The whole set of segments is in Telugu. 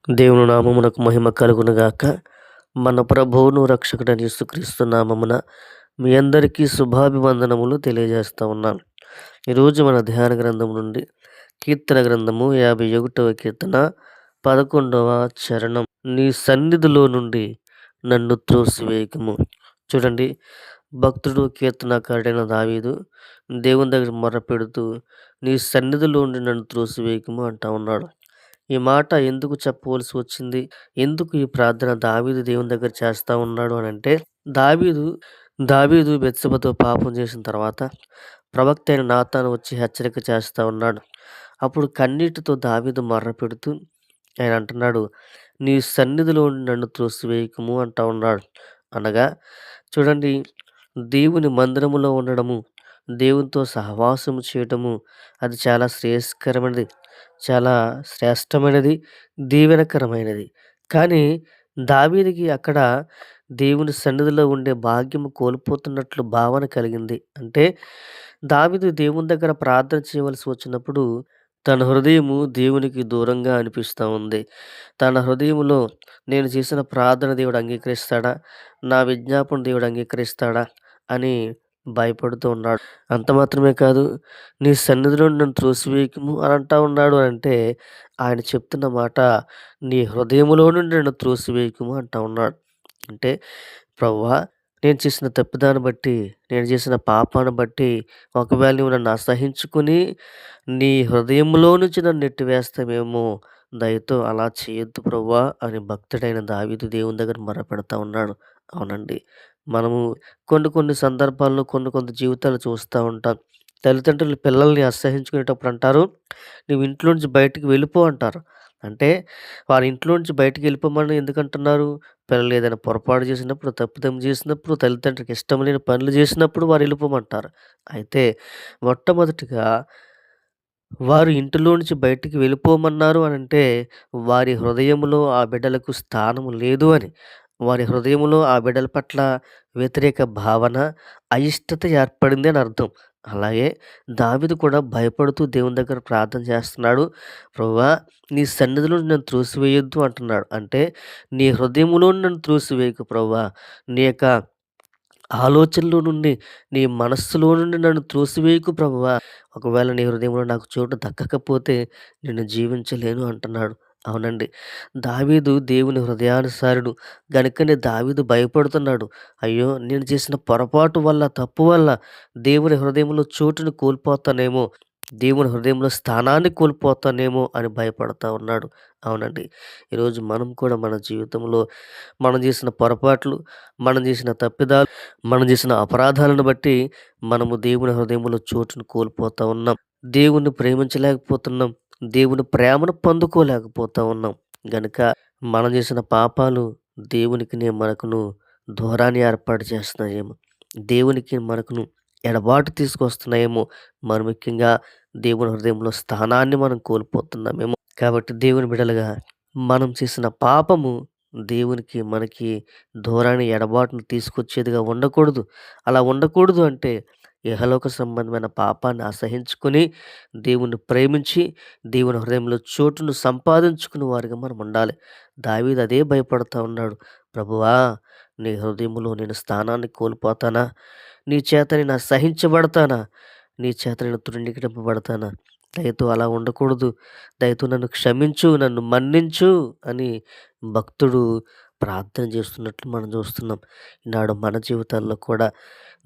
దేవుని నామమునకు మహిమ కలుగునుగాక. మన ప్రభువును రక్షకుడైన యేసుక్రీస్తు నామమున మీ అందరికీ శుభాభివందనములు తెలియజేస్తా ఉన్నాను. ఈరోజు మన ధ్యాన గ్రంథం నుండి కీర్తన గ్రంథము 51వ కీర్తన 11వ చరణం. నీ సన్నిధిలో నుండి నన్ను త్రోసివేయకుము. చూడండి, భక్తుడు కీర్తనకారుడైన దావీదు దేవుని దగ్గర మొర్రపెడుతూ నీ సన్నిధిలో నుండి నన్ను త్రోసివేయకుము అంటా ఉన్నాడు. ఈ మాట ఎందుకు చెప్పవలసి వచ్చింది? ఎందుకు ఈ ప్రార్థన దావీదు దేవుని దగ్గర చేస్తా ఉన్నాడు అనంటే, దావీదు దావీదు బెత్షెబతో పాపం చేసిన తర్వాత ప్రవక్త అయిన నాతాను వచ్చి హెచ్చరిక చేస్తా ఉన్నాడు. అప్పుడు కన్నీటితో దావీదు మొర్రపెడుతూ ఆయన అంటున్నాడు, నీ సన్నిధిలో నుండి నన్ను త్రోసివేయకుము అంటా ఉన్నాడు. అనగా చూడండి, దేవుని మందిరములో ఉండడము, దేవునితో సహవాసము చేయటము అది చాలా శ్రేయస్కరమైనది, చాలా శ్రేష్టమైనది, దీవెనకరమైనది. కానీ దావీదుకి అక్కడ దేవుని సన్నిధిలో ఉండే భాగ్యము కోల్పోతున్నట్లు భావన కలిగింది. అంటే దావీదు దేవుని దగ్గర ప్రార్థన చేయవలసి వచ్చినప్పుడు తన హృదయము దేవునికి దూరంగా అనిపిస్తూ ఉంది. తన హృదయములో నేను చేసిన ప్రార్థన దేవుడు అంగీకరిస్తాడా? నా విజ్ఞాపన దేవుడు అంగీకరిస్తాడా? అని భయపడుతూ ఉన్నాడు. అంత మాత్రమే కాదు, నీ సన్నిధిలో నన్ను త్రోసివేయకుము అని అంటా ఉన్నాడు అంటే ఆయన చెప్తున్న మాట, నీ హృదయములో నుండి నన్ను త్రోసివేయకుము అంటా ఉన్నాడు. అంటే ప్రభువా, నేను చేసిన తప్పిదాన్ని బట్టి, నేను చేసిన పాపాన్ని బట్టి ఒకవేళ నువ్వు నన్ను అసహించుకుని నీ హృదయంలో నుంచి నన్ను నెట్టివేస్తావేమో, దయతో అలా చేయొద్దు ప్రభువా అని భక్తుడైన దావీదు దేవుని దగ్గర మొరపెడతా ఉన్నాడు. అవునండి, మనము కొన్ని సందర్భాల్లో కొన్ని జీవితాలు చూస్తూ ఉంటాం. తల్లిదండ్రులు పిల్లల్ని అసహించుకునేటప్పుడు అంటారు, నువ్వు ఇంట్లో నుంచి బయటికి వెళ్ళిపో అంటారు. అంటే వారి ఇంట్లో నుంచి బయటికి వెళ్ళిపోమని ఎందుకంటున్నారు? పిల్లలు ఏదైనా పొరపాటు చేసినప్పుడు, తప్పిదం చేసినప్పుడు, తల్లిదండ్రులకు ఇష్టం లేని పనులు చేసినప్పుడు వారు వెళ్ళిపోమంటారు. అయితే మొట్టమొదటిగా వారు ఇంటిలో నుంచి బయటికి వెళ్ళిపోమన్నారు అనంటే వారి హృదయములో ఆ బిడ్డలకు స్థానము లేదు అని. వారి హృదయములో ఆ బిడ్డల పట్ల వ్యతిరేక భావన, అయిష్టత ఏర్పడింది అని అర్థం. అలాగే దావీదు కూడా భయపడుతూ దేవుని దగ్గర ప్రార్థన చేస్తున్నాడు. ప్రభువా, నీ సన్నిధిలో నన్ను త్రోసివేయొద్దు అంటున్నాడు. అంటే నీ హృదయములో నన్ను త్రోసివేయకు ప్రభువా. నీ యొక్క ఆలోచనలో నుండి, నీ మనస్సులో నుండి నన్ను త్రోసివేయకు ప్రభువా. ఒకవేళ నీ హృదయంలో నాకు చోటు దక్కకపోతే నేను జీవించలేను అంటున్నాడు. అవునండి, దావీదు దేవుని హృదయానుసారుడు గనుకనే దావీదు భయపడుతున్నాడు. అయ్యో, నేను చేసిన పొరపాటు వల్ల, తప్పు వల్ల దేవుని హృదయంలో చోటును కోల్పోతానేమో, దేవుని హృదయంలో స్థానాన్ని కోల్పోతానేమో అని భయపడతా ఉన్నాడు. అవునండి, ఈరోజు మనం కూడా మన జీవితంలో మనం చేసిన పొరపాట్లు, మనం చేసిన తప్పిదాలు, మనం చేసిన అపరాధాలను బట్టి మనము దేవుని హృదయంలో చోటును కోల్పోతా ఉన్నాం. దేవుణ్ణి ప్రేమించలేకపోతున్నాం. దేవుని ప్రేమను పొందుకోలేకపోతా ఉన్నాం. గనుక మనం చేసిన పాపాలు దేవునికిని మనకును దూరాన్ని ఏర్పాటు చేస్తున్నాయేమో, దేవునికి మనకును ఎడబాటు తీసుకొస్తున్నాయేమో, మరి ముఖ్యంగా దేవుని హృదయంలో స్థానాన్ని మనం కోల్పోతున్నామేమో. కాబట్టి దేవుని బిడ్డలుగా మనం చేసిన పాపము దేవునికి మనకి దూరాన్ని ఎడబాటును తీసుకొచ్చేదిగా ఉండకూడదు. అలా ఉండకూడదు అంటే ఇహలోక సంబంధమైన పాపాన్ని అసహించుకొని దేవుణ్ణి ప్రేమించి దేవుని హృదయంలో చోటును సంపాదించుకునే వారిగా మనం ఉండాలి. దావీదు అదే భయపడతా ఉన్నాడు. ప్రభువా, నీ హృదయములో నేను స్థానాన్ని కోల్పోతానా? నీ చేత నేను అసహించబడతానా? నీ చేత నేను తృణీకరింపబడతానా? దయతో అలా ఉండకూడదు. దయతో నన్ను క్షమించు, నన్ను మన్నించు అని భక్తుడు ప్రార్థన చేస్తున్నట్లు మనం చూస్తున్నాం. ఈనాడు మన జీవితాల్లో కూడా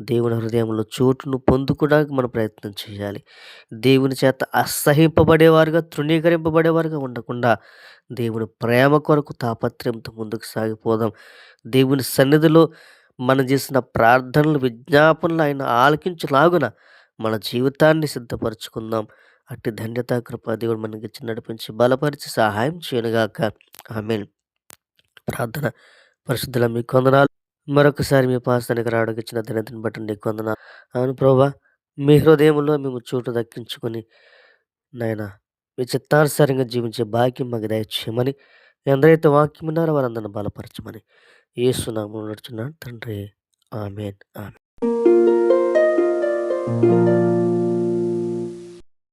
దేవుని హృదయంలో చోటును పొందుకోవడానికి మనం ప్రయత్నం చేయాలి. దేవుని చేత అసహింపబడేవారుగా, తృణీకరింపబడేవారుగా ఉండకుండా దేవుని ప్రేమ కొరకు తాపత్రయంతో ముందుకు సాగిపోదాం. దేవుని సన్నిధిలో మనం చేసిన ప్రార్థనలు, విజ్ఞాపనలు ఆయన ఆలకించులాగున మన జీవితాన్ని సిద్ధపరచుకుందాం. అట్టి ధన్యత, కృప దేవుడు మనకిచ్చి నడిపించి బలపరిచి సహాయం చేయనుగాక. ఆమేన్. ప్రార్థన. పరిశుద్ధుల మీకు వందనాలు. మరొకసారి మీ పాస్తానికి రావడానికి ఇచ్చిన ధన్యతను బట్టి నీకు వందనాలు. అవును ప్రభువా, మీ హృదయంలో మేము చోటు దక్కించుకొని నాయన మీ చిత్తానుసారంగా జీవించే భాగ్యం మాకు దయచేయమని, ఎందరైతే వాక్యం ఉన్నారో వారందరిని బలపరచమని యేసు నామములో నడుచున్నాను తండ్రి. ఆమేన్. ఆమేన్.